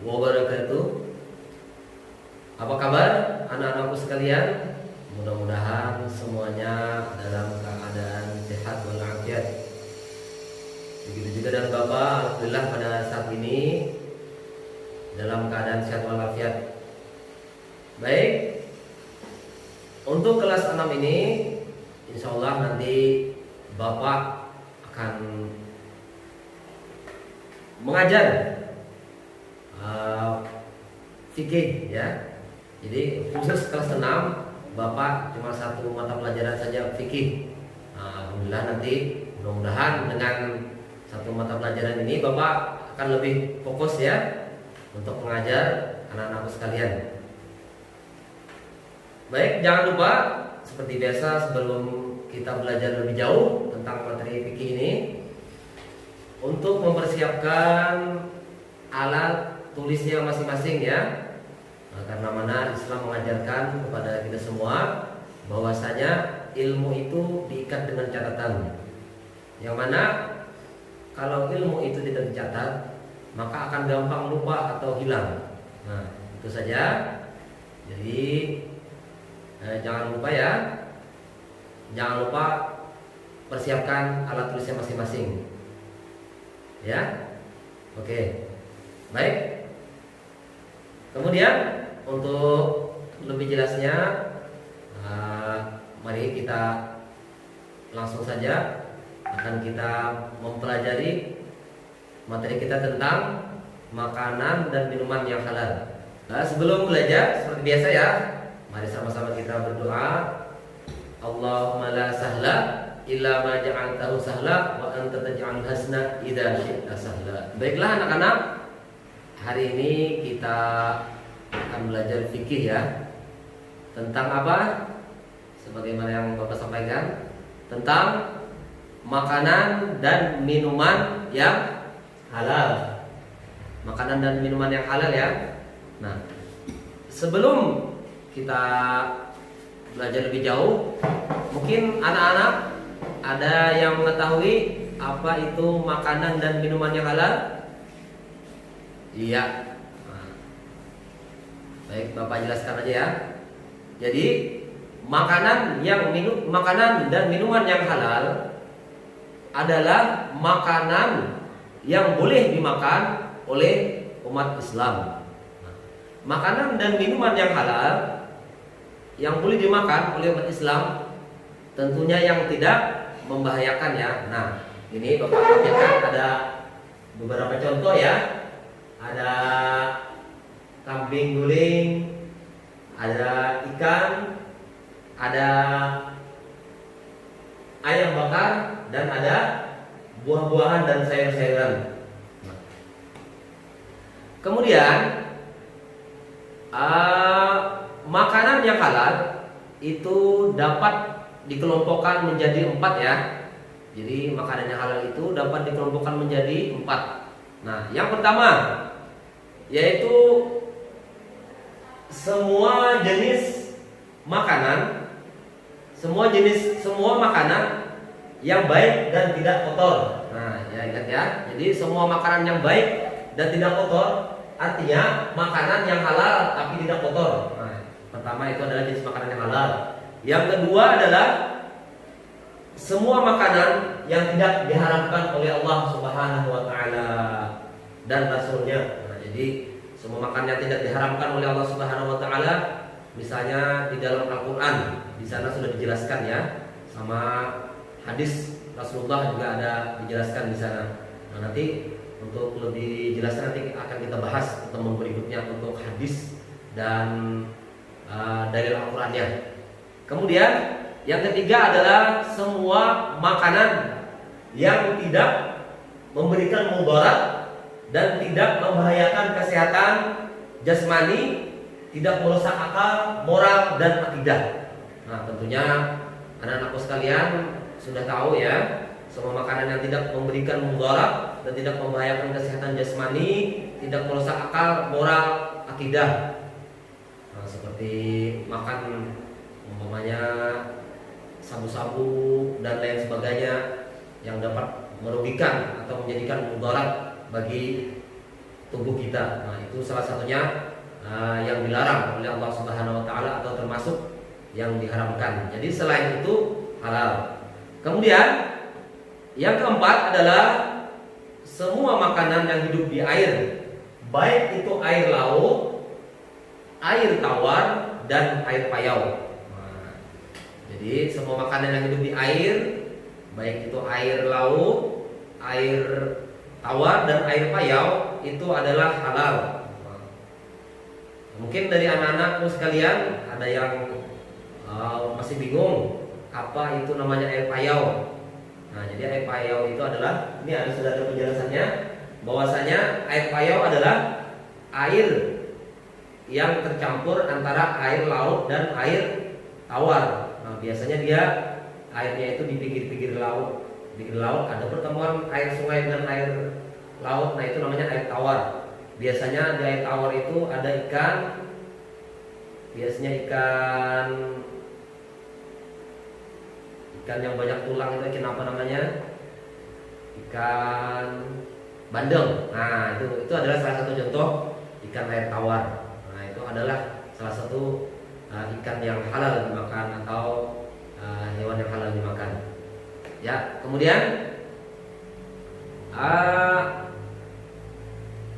wabarakatuh. Apa kabar anak-anakku sekalian? Mudah-mudahan semuanya dalam keadaan sehat walafiat. Begitu juga dengan Bapak, alhamdulillah pada saat ini dalam keadaan sehat walafiat. Baik, untuk kelas 6 ini insya Allah nanti Bapak akan mengajar fikih ya. Jadi khusus kelas 6 Bapak cuma satu mata pelajaran saja fikih. Alhamdulillah nanti mudah-mudahan dengan satu mata pelajaran ini Bapak akan lebih fokus ya untuk mengajar anak-anakku sekalian. Baik, jangan lupa seperti biasa sebelum kita belajar lebih jauh tentang materi fikih ini, untuk mempersiapkan alat tulisnya masing-masing ya. Karena mana Islam mengajarkan kepada kita semua bahwasanya ilmu itu diikat dengan catatan. Yang mana kalau ilmu itu tidak dicatat, maka akan gampang lupa atau hilang. Nah, itu saja. Jadi jangan lupa ya. Jangan lupa persiapkan alat tulisnya masing-masing. Ya. Oke. Baik. Kemudian untuk lebih jelasnya, mari kita langsung saja akan kita mempelajari materi kita tentang makanan dan minuman yang halal. Nah, sebelum belajar seperti biasa ya, mari sama-sama kita berdoa. Allahumma la sahla illa ma ja'altahu sahla wa anta taj'alul hasna idza syi'ta sahla. Baiklah anak-anak, hari ini kita akan belajar fikih ya. Tentang apa? Sebagaimana yang Bapak sampaikan, tentang makanan dan minuman yang halal. Makanan dan minuman yang halal ya. Nah, sebelum kita belajar lebih jauh, mungkin anak-anak ada yang mengetahui apa itu makanan dan minuman yang halal? Iya. Nah, baik, Bapak jelaskan aja ya. Jadi makanan dan minuman yang halal adalah makanan yang boleh dimakan oleh umat Islam. Nah, makanan dan minuman yang halal yang boleh dimakan oleh umat Islam tentunya yang tidak membahayakan ya. Nah, ini Bapak tampilkan ada beberapa contoh ya. Ada kambing guling, ada ikan, ada ayam bakar, dan ada buah-buahan dan sayur-sayuran. Kemudian makanan yang halal itu dapat dikelompokkan menjadi 4 ya. Jadi makanan yang halal itu dapat dikelompokkan menjadi 4. Nah, yang pertama yaitu semua jenis makanan yang baik dan tidak kotor. Nah, ya ingat ya. Jadi semua makanan yang baik dan tidak kotor artinya makanan yang halal tapi tidak kotor. Nah, pertama itu adalah jenis makanan yang halal. Yang kedua adalah semua makanan yang tidak diharamkan oleh Allah Subhanahu wa taala dan Rasulnya. Nah, jadi semua makanan yang tidak diharamkan oleh Allah Subhanahu wa taala, misalnya di dalam Al-Qur'an, di sana sudah dijelaskan ya, sama hadis Rasulullah juga ada dijelaskan di sana. Nah, nanti untuk lebih jelasnya nanti akan kita bahas pertemuan berikutnya untuk hadis dan dalil Al-Qur'annya. Kemudian yang ketiga adalah semua makanan yang tidak memberikan mudarat dan tidak membahayakan kesehatan jasmani, tidak merusak akal, moral, dan akidah. Nah, tentunya anak-anakku sekalian sudah tahu ya, semua makanan yang tidak memberikan mudarat dan tidak membahayakan kesehatan jasmani, tidak merusak akal, moral, akidah. Nah, seperti makan umpamanya sabu-sabu dan lain sebagainya yang dapat merugikan atau menjadikan mudarat bagi tubuh kita. Nah, itu salah satunya yang dilarang oleh Allah Subhanahu wa taala atau termasuk yang diharamkan. Jadi selain itu halal. Kemudian yang keempat adalah semua makanan yang hidup di air, baik itu air laut, air tawar, dan air payau. Nah, jadi semua makanan yang hidup di air, baik itu air laut, air tawar, dan air payau, itu adalah halal. Nah, mungkin dari anak-anakku sekalian ada yang masih bingung apa itu namanya air payau. Nah, jadi air payau itu adalah, ini sudah ada penjelasannya, bahwasanya air payau adalah air yang tercampur antara air laut dan air tawar. Nah, biasanya dia airnya itu di pinggir-pinggir laut. Di pinggir laut ada pertemuan air sungai dengan air laut. Nah, itu namanya air tawar. Biasanya di air tawar itu ada ikan. Biasanya ikan yang banyak tulang itu ikan apa namanya? Ikan bandeng. Nah, itu adalah salah satu contoh ikan air tawar. Nah, itu adalah salah satu ikan yang halal dimakan atau hewan yang halal dimakan. Ya, kemudian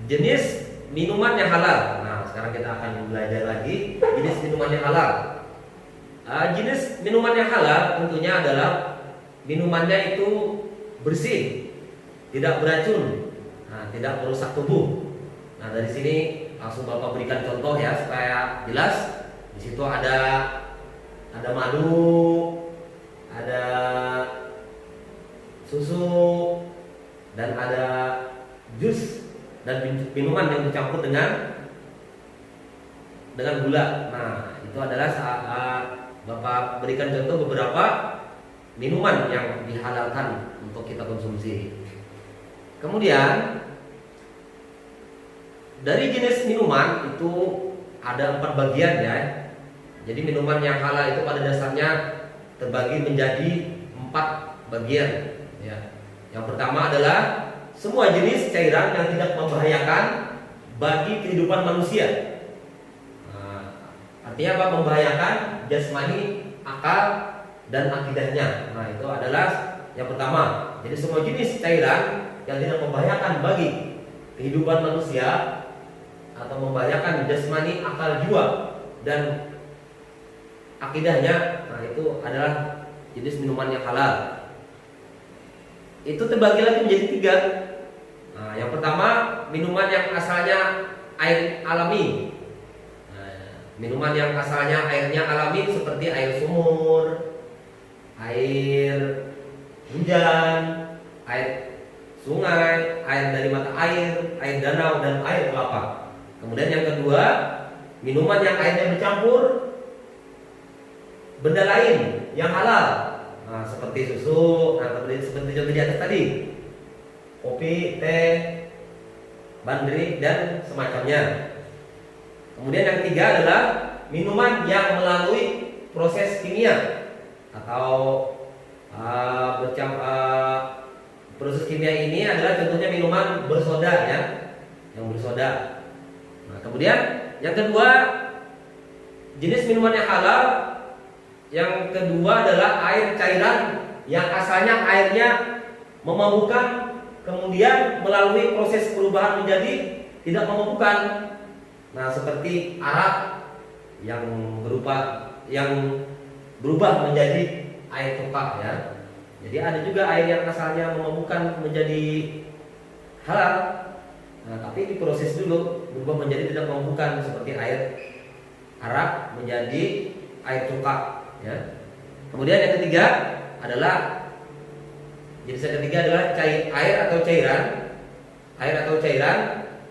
jenis minuman yang halal. Nah, sekarang kita akan belajar lagi jenis minuman yang halal. Jenis minuman yang halal tentunya adalah minumannya itu bersih, tidak beracun, tidak merusak tubuh. Nah, dari sini langsung Bapak berikan contoh ya supaya jelas. Di situ ada madu, ada susu, dan ada jus dan minuman yang dicampur dengan gula. Nah, itu adalah saat Bapak berikan contoh beberapa minuman yang dihalalkan untuk kita konsumsi. Kemudian dari jenis minuman itu ada 4 bagian ya. Jadi minuman yang halal itu pada dasarnya terbagi menjadi 4 bagian ya. Yang pertama adalah semua jenis cairan yang tidak membahayakan bagi kehidupan manusia. Artinya apa? Membahayakan jasmani, akal, dan akidahnya. Nah, itu adalah yang pertama. Jadi semua jenis cairan yang tidak membahayakan bagi kehidupan manusia atau membahayakan jasmani, akal, jiwa, dan akidahnya, nah itu adalah jenis minuman yang halal. Itu terbagi lagi menjadi 3. Nah, yang pertama minuman yang asalnya air alami. Minuman yang asalnya airnya alami seperti air sumur, air hujan, air sungai, air dari mata air danau, dan air kelapa. Kemudian yang kedua, minuman yang airnya bercampur benda lain yang halal. Nah, seperti susu, seperti contoh di atas tadi, kopi, teh, bandri, dan semacamnya. Kemudian yang ketiga adalah minuman yang melalui proses kimia atau proses kimia ini adalah contohnya minuman bersoda ya, yang bersoda. Nah, kemudian yang kedua jenis minuman yang halal, yang kedua adalah air cairan yang asalnya airnya memabukkan, kemudian melalui proses perubahan menjadi tidak memabukkan. Nah, seperti arak yang berubah menjadi air topak ya. Jadi ada juga air yang asalnya memabukkan menjadi halal. Nah, tapi diproses dulu berubah menjadi tidak memabukkan, seperti air arak menjadi air topak ya. Kemudian yang ketiga adalah jenis yang ketiga adalah air atau cairan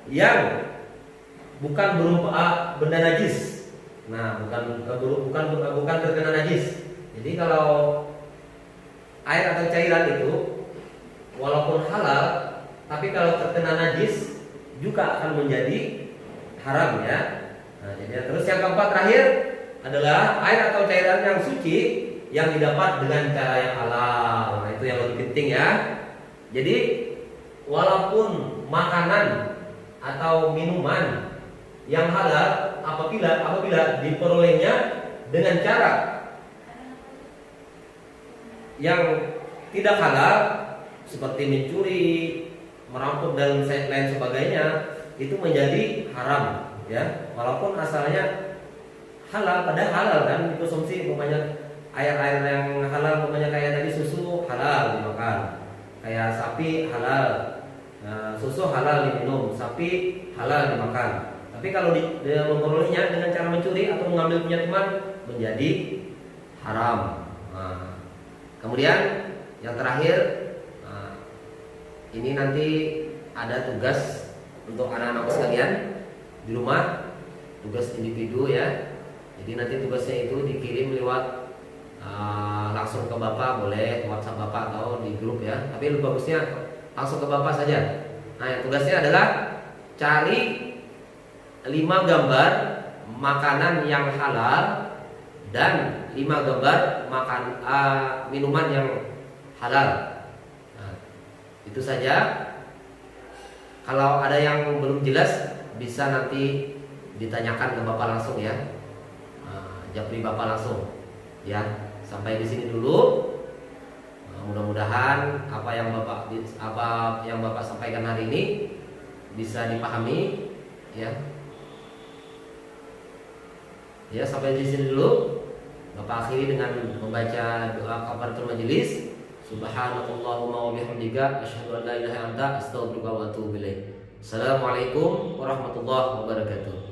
yang bukan berupa benda najis. Nah, bukan terkena najis. Jadi kalau air atau cairan itu walaupun halal, tapi kalau terkena najis juga akan menjadi haram ya. Nah, jadi terus yang keempat terakhir adalah air atau cairan yang suci yang didapat dengan cara yang halal. Nah, itu yang lebih penting ya. Jadi walaupun makanan atau minuman yang halal apabila diperolehnya dengan cara yang tidak halal seperti mencuri, merampok dan lain sebagainya, itu menjadi haram ya. Walaupun asalnya halal, padahal halal kan dikonsumsi, umpamanya air-air yang halal, umpamanya kayak tadi susu halal dimakan, kayak sapi halal. Nah, susu halal diminum, sapi halal dimakan. Tapi kalau dia memperolehnya dengan cara mencuri atau mengambil punya teman, menjadi haram. Nah, kemudian yang terakhir, ini nanti ada tugas untuk anak-anak sekalian di rumah, tugas individu ya. Jadi nanti tugasnya itu dikirim lewat langsung ke Bapak, boleh WhatsApp Bapak atau di grup ya. Tapi lebih bagusnya langsung ke Bapak saja. Nah, yang tugasnya adalah cari 5 gambar makanan yang halal dan 5 gambar minuman yang halal. Nah, itu saja. Kalau ada yang belum jelas bisa nanti ditanyakan ke Bapak langsung ya. Japri Bapak langsung ya. Sampai di sini dulu. Mudah-mudahan apa yang Bapak sampaikan hari ini bisa dipahami ya. Ya, sampai di sini dulu. Bapak akhiri dengan membaca doa kafaratul majelis. Subhanakallahumma wa bihamdika asyhadu an la ilaha illa anta astaghfiruka wa atubu ilaik. Assalamualaikum warahmatullahi wabarakatuh.